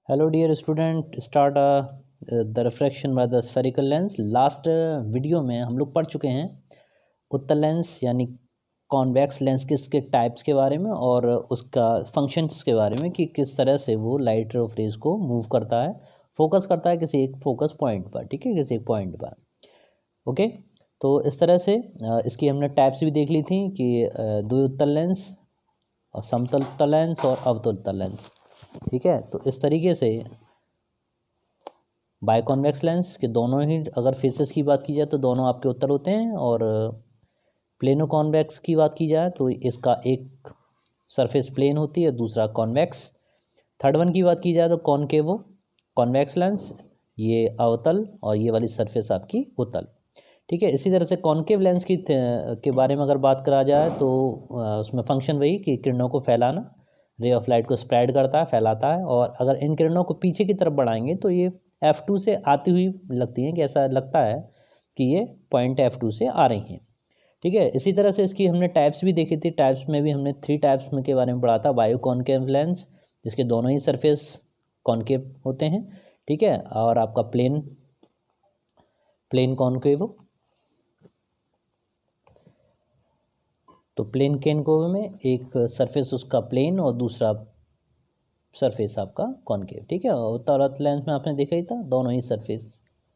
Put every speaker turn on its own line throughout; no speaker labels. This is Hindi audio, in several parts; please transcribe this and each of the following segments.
Hello dear student, start the refraction by the spherical lens. Last video में हम लोग पढ़ चुके हैं उत्तल लेंस यानी कॉन्वेक्स लेंस के टाइप्स के बारे में और उसका फंक्शंस के बारे में कि किस तरह से वो लाइट ऑफ रेज को मूव करता है, फोकस करता है किसी एक फोकस पॉइंट पर, ठीक है, किसी एक पॉइंट पर। ओके, तो इस तरह से इसकी हमने टाइप्स भी देख ली थी कि द्विउत्तल लेंस और समतल उत्तल लेंस और अवतल उत्तल लेंस, ठीक है। तो इस तरीके से बायकॉन्वेक्स लेंस के दोनों ही अगर फेसेस की बात की जाए तो दोनों आपके उत्तल होते हैं, और प्लेनो कॉन्वेक्स की बात की जाए तो इसका एक सरफेस प्लेन होती है, दूसरा कॉन्वेक्स। थर्ड वन की बात की जाए तो कॉनकेवो कॉन्वेक्स लेंस, ये अवतल, और ये वाली सरफेस आपकी उत्तल, ठीक है। इसी तरह से कॉनकेव लेंस के बारे में अगर बात करा जाए तो उसमें फंक्शन वही कि किरणों को फैलाना, रे ऑफ लाइट को स्प्रेड करता है, फैलाता है। और अगर इन किरणों को पीछे की तरफ बढ़ाएंगे तो ये F2 से आती हुई लगती हैं, कि ऐसा लगता है कि ये पॉइंट F2 से आ रही हैं, ठीक है। इसी तरह से इसकी हमने टाइप्स भी देखी थी। टाइप्स में भी हमने 3 टाइप्स में के बारे में पढ़ा था। बायो कॉनकेव लेंस, जिसके दोनों ही सरफेस कॉनकेव होते हैं, ठीक है, और आपका प्लेन कॉनकेव। तो प्लेन कॉनकेव में एक सरफेस उसका प्लेन और दूसरा सरफेस आपका कॉनकेव, ठीक है। उत्तल लेंस में आपने देखा ही था, दोनों ही सरफेस,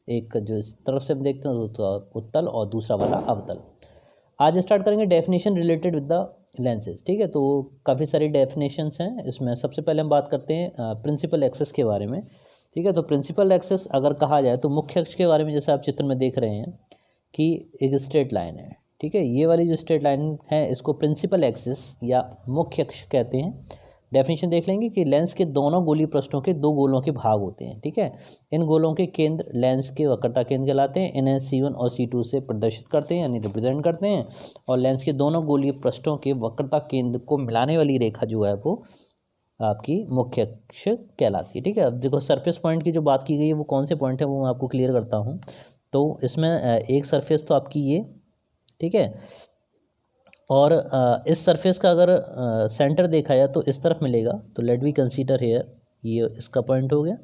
एक जो इस तरफ से हम देखते हैं तो उत्तल और दूसरा वाला अवतल। आज स्टार्ट करेंगे definition related with the lenses, ठीक है। तो काफ़ी सारी डेफिनेशंस हैं इसमें। सबसे पहले हम बात करते हैं प्रिंसिपल एक्सेस के बारे में, ठीक है। तो प्रिंसिपल एक्सेस अगर कहा जाए तो मुख्य अक्ष के बारे में, जैसे आप चित्र में देख रहे हैं कि एक स्ट्रेट लाइन है, ठीक है। ये वाली जो स्ट्रेट लाइन है इसको प्रिंसिपल एक्सिस या मुख्य अक्ष कहते हैं। डेफिनेशन देख लेंगे कि लेंस के दोनों गोलीय पृष्ठों के 2 गोलों के भाग होते हैं, ठीक है। इन गोलों के केंद्र लेंस के वक्रता केंद्र कहलाते हैं। इन्हें C1 और C2 से प्रदर्शित करते हैं यानी रिप्रेजेंट करते हैं। और लेंस के दोनों गोलीय पृष्ठों के वक्रता केंद्र को मिलाने वाली रेखा जो है वो आपकी मुख्य अक्ष कहलाती है, ठीक है। अब देखो सरफेस पॉइंट की जो बात की गई है वो कौन से पॉइंट है वो मैं आपको क्लियर करता हूँ। तो इसमें एक सरफेस तो आपकी ये, ठीक है, और इस सरफेस का अगर सेंटर देखा जाए तो इस तरफ मिलेगा। तो लेट वी कंसीडर हेयर, ये इसका पॉइंट हो गया,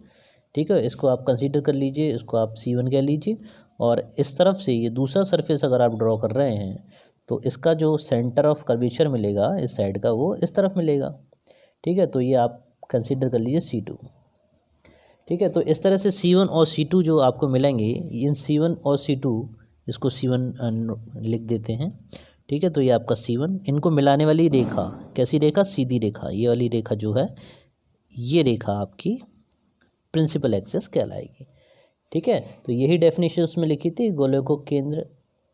ठीक है। इसको आप कंसीडर कर लीजिए, इसको आप C1 कह लीजिए। और इस तरफ से ये दूसरा सरफेस अगर आप ड्रॉ कर रहे हैं तो इसका जो सेंटर ऑफ कर्वेचर मिलेगा इस साइड का वो इस तरफ मिलेगा, ठीक है। तो ये आप कंसीडर कर लीजिए C2, ठीक है। तो इस तरह से C1 और C2 जो आपको मिलेंगे, इन C1 और C2, इसको C1 लिख देते हैं, ठीक है। तो ये आपका C1, इनको मिलाने वाली रेखा कैसी रेखा, सीधी रेखा, ये वाली रेखा जो है ये रेखा आपकी प्रिंसिपल एक्सेस कहलाएगी, ठीक है। तो यही डेफिनेशन उसमें लिखी थी, गोलों को केंद्र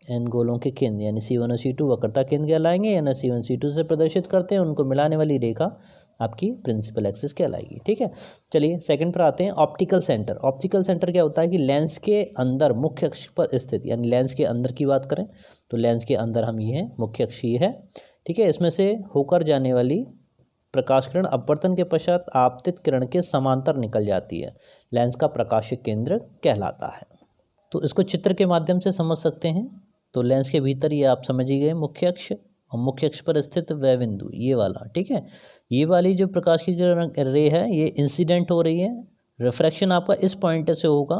एन गोलों के केंद्र यानी C1 और C2 वक्रता केंद्र कहलाएंगे, यानी C1 C2 से प्रदर्शित करते हैं, उनको मिलाने वाली रेखा आपकी प्रिंसिपल एक्सिस कहलाएगी, ठीक है। चलिए सेकंड पर आते हैं, ऑप्टिकल सेंटर। ऑप्टिकल सेंटर क्या होता है कि लेंस के अंदर मुख्य अक्ष पर स्थित, यानी लेंस के अंदर की बात करें तो लेंस के अंदर हम ये हैं, मुख्य अक्ष ये है, ठीक है। इसमें से होकर जाने वाली प्रकाश किरण अपवर्तन के पश्चात आपतित किरण के समांतर निकल जाती है, लेंस का प्रकाशिक केंद्र कहलाता है। तो इसको चित्र के माध्यम से समझ सकते हैं। तो लेंस के भीतर ये आप समझ ही गए मुख्य अक्ष, और मुख्य अक्ष पर स्थित वह बिंदु ये वाला, ठीक है। ये वाली जो प्रकाश की रे है ये इंसिडेंट हो रही है, रिफ्रैक्शन आपका इस पॉइंट से होगा,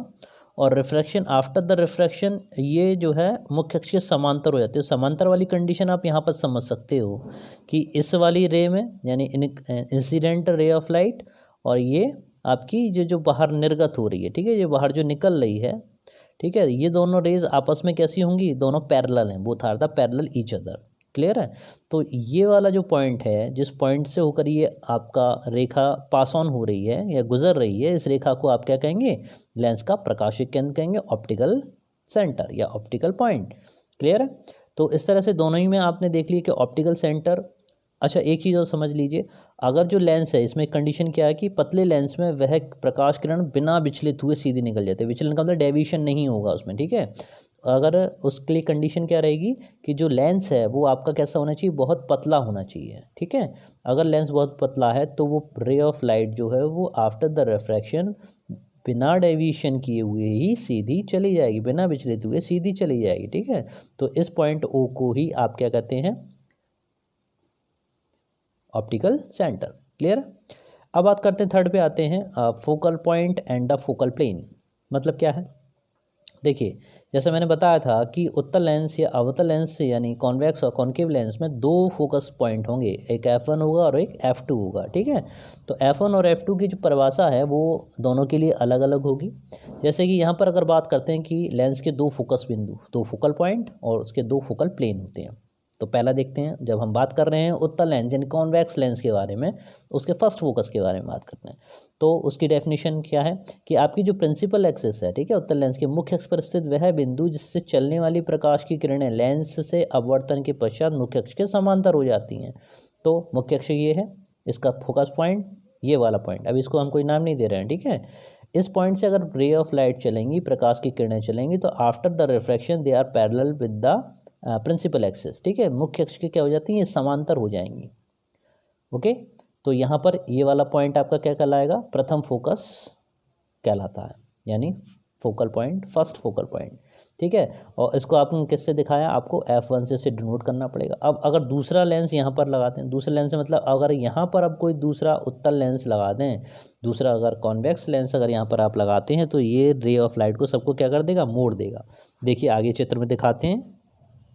और रिफ्रैक्शन आफ्टर द रिफ्रैक्शन ये जो है मुख्य अक्ष के समांतर हो जाती है। समांतर वाली कंडीशन आप यहाँ पर समझ सकते हो कि इस वाली रे में यानी इंसिडेंट रे ऑफ लाइट, और ये आपकी जो बाहर निर्गत हो रही है, ठीक है, ये बाहर जो निकल रही है, ठीक है, ये दोनों रेज आपस में कैसी होंगी, दोनों पैरेलल हैं, both are the parallel each other, clear है। तो ये वाला जो पॉइंट है, जिस पॉइंट से होकर ये आपका रेखा पास ऑन हो रही है या गुजर रही है, इस रेखा को आप क्या कहेंगे, लेंस का प्रकाशिक केंद्र कहेंगे, ऑप्टिकल सेंटर या ऑप्टिकल पॉइंट, क्लियर है। तो इस तरह से दोनों ही में आपने देख लिया कि ऑप्टिकल सेंटर। अच्छा एक चीज़ और समझ लीजिए, अगर जो लेंस है इसमें कंडीशन क्या है कि पतले लेंस में वह प्रकाश किरण बिना विचलित हुए सीधे निकल जाते हैं, विचलन का मतलब डेविएशन नहीं होगा उसमें, ठीक है। अगर उसके लिए कंडीशन क्या रहेगी कि जो लेंस है वो आपका कैसा होना चाहिए, बहुत पतला होना चाहिए, ठीक है। अगर लेंस बहुत पतला है तो वो रे ऑफ लाइट जो है वो आफ्टर द रिफ्रैक्शन बिना डेविएशन किए हुए ही सीधी चली जाएगी, बिना विचलित हुए सीधी चली जाएगी, ठीक है। तो इस पॉइंट O को ही आप क्या कहते हैं, ऑप्टिकल सेंटर, क्लियर। अब बात करते हैं थर्ड पे आते हैं, focal point and the focal plane. मतलब क्या है, देखिए जैसे मैंने बताया था कि उत्तल लेंस या अवतल लेंस से यानी कॉन्वेक्स और कॉन्केव लेंस में दो फोकस पॉइंट होंगे, एक F1 होगा और एक F2 होगा, ठीक है। तो F1 और F2 की जो परिभाषा है वो दोनों के लिए अलग अलग होगी। जैसे कि यहाँ पर अगर बात करते हैं कि लेंस के दो फोकस बिंदु, दो फोकल पॉइंट और उसके दो फोकल प्लेन होते हैं। तो पहला देखते हैं, जब हम बात कर रहे हैं उत्तल लेंस यानी कॉन्वेक्स लेंस के बारे में, उसके फर्स्ट फोकस के बारे में बात करते हैं। तो उसकी डेफिनेशन क्या है कि आपकी जो प्रिंसिपल एक्सिस है, ठीक है, उत्तल लेंस के मुख्य अक्ष पर स्थित वह बिंदु जिससे चलने वाली प्रकाश की किरणें लेंस से अपवर्तन के पश्चात मुख्य अक्ष के समांतर हो जाती हैं। तो मुख्य अक्ष ये है, इसका फोकस पॉइंट ये वाला पॉइंट, अब इसको हम कोई नाम नहीं दे रहे हैं, ठीक है। इस पॉइंट से अगर रे ऑफ लाइट चलेंगी, प्रकाश की किरणें चलेंगी, तो after the refraction they are parallel with the principal axis, ठीक है, मुख्य अक्ष के क्या हो जाती हैं, ये समांतर हो जाएंगी। ओके, तो यहाँ पर ये वाला पॉइंट आपका क्या कहलाएगा, प्रथम फोकस कहलाता है, यानी focal point, first focal point, ठीक है। और इसको आपने किससे दिखाया, आपको F1 से डिनोट करना पड़ेगा। अब अगर दूसरा लेंस यहाँ पर लगाते हैं, दूसरे लेंस से मतलब अगर यहाँ पर अब कोई दूसरा उत्तल लेंस लगा दें, दूसरा अगर कॉन्वेक्स लेंस अगर यहाँ पर आप लगाते हैं, तो ये रे ऑफ लाइट को सबको क्या कर देगा, मोड़ देगा। देखिए आगे चित्र में दिखाते हैं,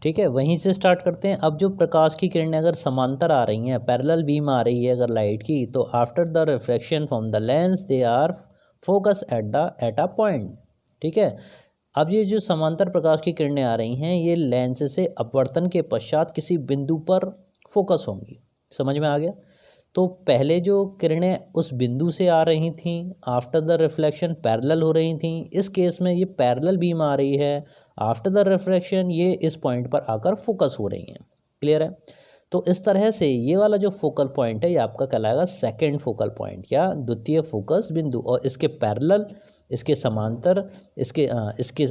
ठीक है। वहीं से स्टार्ट करते हैं। अब जो प्रकाश की किरणें अगर समांतर आ रही हैं, पैरेलल बीम आ रही है अगर लाइट की, तो after the refraction from the lens they are focus at a point, ठीक है। अब ये जो समांतर प्रकाश की किरणें आ रही हैं, ये लेंस से अपवर्तन के पश्चात किसी बिंदु पर फोकस होंगी। समझ में आ गया। तो पहले जो किरणें उस बिंदु से आ रही थीं, आफ्टर द रिफ्लेक्शन पैरेलल हो रही थीं, इस केस में ये पैरेलल बीम आ रही है, आफ्टर द रिफ्रैक्शन ये इस पॉइंट पर आकर फोकस हो रही हैं। क्लियर है। तो इस तरह से ये वाला जो फोकल पॉइंट है ये आपका कहलाएगा सेकंड फोकल पॉइंट या द्वितीय फोकस बिंदु, और इसके पैरेलल, इसके समांतर, इसके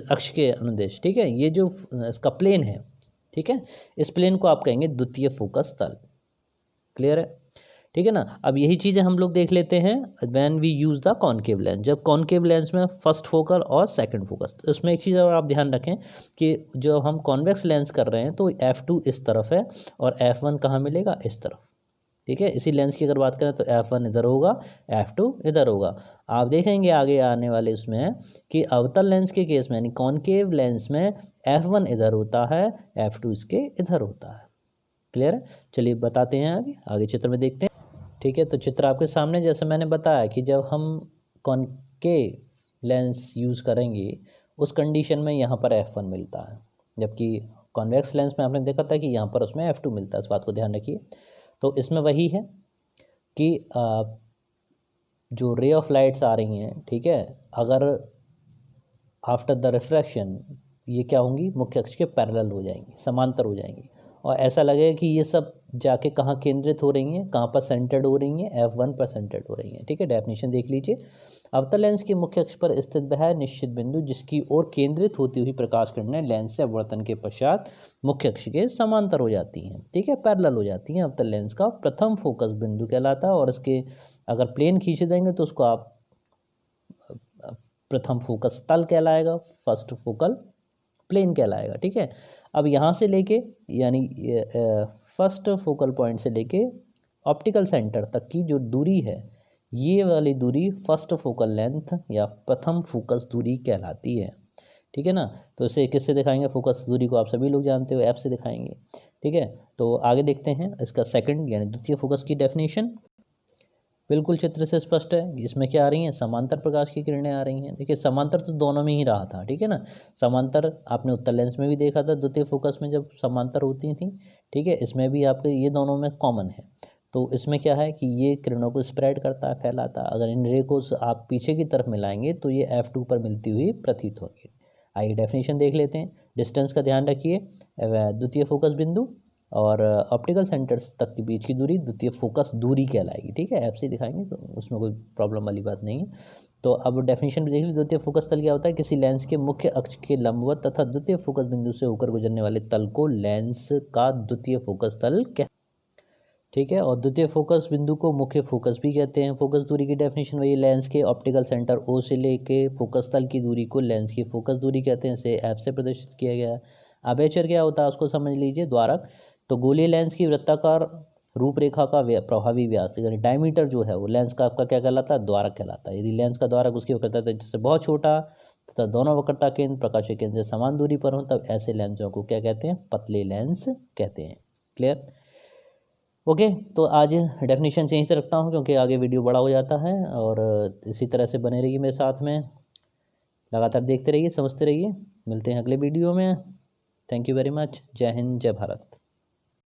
अक्ष के अनुदेश, ठीक है, ये जो इसका प्लेन है, ठीक है, इस प्लेन को आप कहेंगे द्वितीय फोकस तल। क्लियर है, ठीक है ना। अब यही चीज़ें हम लोग देख लेते हैं when we use the concave lens, जब कॉनकेव लेंस में फर्स्ट फोकल और सेकंड फोकस। तो इसमें एक चीज़ और आप ध्यान रखें कि जो हम कॉन्वेक्स लेंस कर रहे हैं तो F2 इस तरफ है और F1 कहाँ मिलेगा, इस तरफ, ठीक है। इसी लेंस की अगर बात करें तो F1 इधर होगा, F2 इधर होगा। आप देखेंगे आगे आने वाले उसमें कि अवतल लेंस के केस में यानी कॉनकेव लेंस में F1 इधर होता है, F2 इसके इधर होता है। क्लियर है। चलिए बताते हैं आगे चित्र में देखते हैं, ठीक है। तो चित्र आपके सामने, जैसे मैंने बताया कि जब हम कॉनकेव लेंस यूज़ करेंगे उस कंडीशन में यहाँ पर F1 मिलता है, जबकि कॉन्वेक्स लेंस में आपने देखा था कि यहाँ पर उसमें F2 मिलता है। इस बात को ध्यान रखिए। तो इसमें वही है कि जो रे ऑफ लाइट्स आ रही हैं, ठीक है, अगर आफ्टर द रिफ्रैक्शन ये क्या होंगी, मुख्य अक्ष के पैरेलल हो जाएंगी, समांतर हो जाएंगी, और ऐसा लगेगा कि ये सब जाके कहाँ केंद्रित हो रही हैं, कहाँ पर सेंटर्ड हो रही हैं, F1 पर सेंटर्ड हो रही हैं, ठीक है। डेफिनेशन देख लीजिए। अवतल लेंस के मुख्य अक्ष पर स्थित वह निश्चित बिंदु जिसकी ओर केंद्रित होती हुई प्रकाश किरणें लेंस से अपवर्तन के पश्चात मुख्य अक्ष के समांतर हो जाती हैं, ठीक है, पैरेलल हो जाती हैं, अवतल लेंस का प्रथम फोकस बिंदु कहलाता है। और इसके अगर प्लेन खींच देंगे तो उसको आप प्रथम फोकस तल कहलाएगा, फर्स्ट फोकल प्लेन कहलाएगा, ठीक है। अब यहाँ से लेके यानी फर्स्ट फोकल पॉइंट से लेके ऑप्टिकल सेंटर तक की जो दूरी है, ये वाली दूरी फर्स्ट फोकल लेंथ या प्रथम फोकस दूरी कहलाती है, ठीक है ना। तो इसे किससे दिखाएंगे, फोकस दूरी को आप सभी लोग जानते हो, F से दिखाएंगे, ठीक है। तो आगे देखते हैं इसका सेकंड यानी द्वितीय फोकस की डेफिनेशन। बिल्कुल चित्र से स्पष्ट है। इसमें क्या आ रही हैं, समांतर प्रकाश की किरणें आ रही हैं। देखिए समांतर तो दोनों में ही रहा था, ठीक है ना। समांतर आपने उत्तल लेंस में भी देखा था, द्वितीय फोकस में जब समांतर होती थी, ठीक है, इसमें भी आपके ये दोनों में कॉमन है। तो इसमें क्या है कि ये किरणों को स्प्रेड करता है, फैलाता है। अगर इन रे को आप पीछे की तरफ मिलाएंगे तो ये F2 पर मिलती हुई प्रतीत होगी। आइए डेफिनेशन देख लेते हैं। डिस्टेंस का ध्यान रखिए, द्वितीय फोकस बिंदु और ऑप्टिकल सेंटर्स तक के बीच की दूरी द्वितीय फोकस दूरी कहलाएगी, ठीक है। F से दिखाएंगे तो उसमें कोई प्रॉब्लम वाली बात नहीं है। तो अब डेफिनेशन भी देख लीजिए। द्वितीय फोकस तल क्या होता है, किसी लेंस के मुख्य अक्ष के लंबवत तथा द्वितीय फोकस बिंदु से होकर गुजरने वाले तल को लेंस का द्वितीय फोकस तल ठीक है। और द्वितीय फोकस बिंदु को मुख्य फोकस भी कहते हैं। फोकस दूरी की डेफिनेशन वही, लेंस के ऑप्टिकल सेंटर O से लेके फोकस तल की दूरी को लेंस की फोकस दूरी कहते हैं। इसे F से प्रदर्शित किया गया है। अपर्चर क्या होता है उसको समझ लीजिए, द्वारक। तो गोलीय लेंस की वृत्ताकार रूपरेखा का प्रभावी व्यास यानी डायमीटर जो है वो लेंस का आपका क्या कहलाता है, द्वारक कहलाता है। यदि लेंस का द्वारक उसकी वक्रता जिससे बहुत छोटा तथा दोनों वक्रता केंद्र प्रकाशीय केंद्र से समान दूरी पर हो, तब ऐसे लेंसों को क्या कहते हैं, पतले लेंस कहते हैं। क्लियर? ओके, तो आज डेफिनेशन यहीं से रखता हूँ क्योंकि आगे वीडियो बड़ा हो जाता है, और इसी तरह से बने रहिए मेरे साथ में, लगातार देखते रहिए, समझते रहिए। मिलते हैं अगले वीडियो में। Thank you very much. जय हिंद, जय भारत।